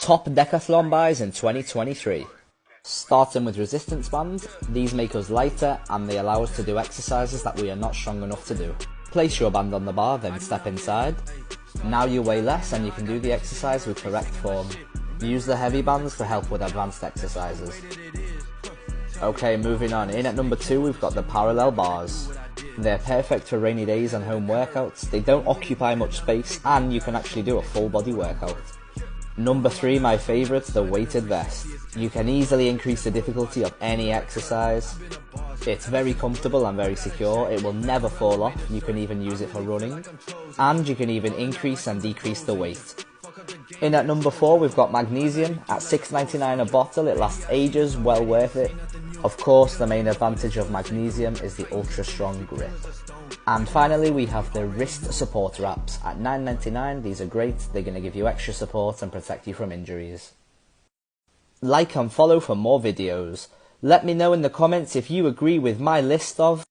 Top Decathlon buys in 2023. Starting with resistance bands, these make us lighter and they allow us to do exercises that we are not strong enough to do. Place your band on the bar, then step inside. Now you weigh less and you can do the exercise with correct form. Use the heavy bands to help with advanced exercises. Okay, moving on. In at number 2 we've got the parallel bars. They're perfect for rainy days and home workouts. They don't occupy much space and you can actually do a full body workout. Number 3, my favourite, the weighted vest. You can easily increase the difficulty of any exercise. It's very comfortable and very secure. It will never fall off. You can even use it for running. And you can even increase and decrease the weight. In at number 4 we've got magnesium. At $6.99 a bottle, it lasts ages, well worth it. Of course, the main advantage of magnesium is the ultra strong grip. And finally we have the wrist support wraps. At $9.99, these are great. They're going to give you extra support and protect you from injuries. Like and follow for more videos. Let me know in the comments if you agree with my list of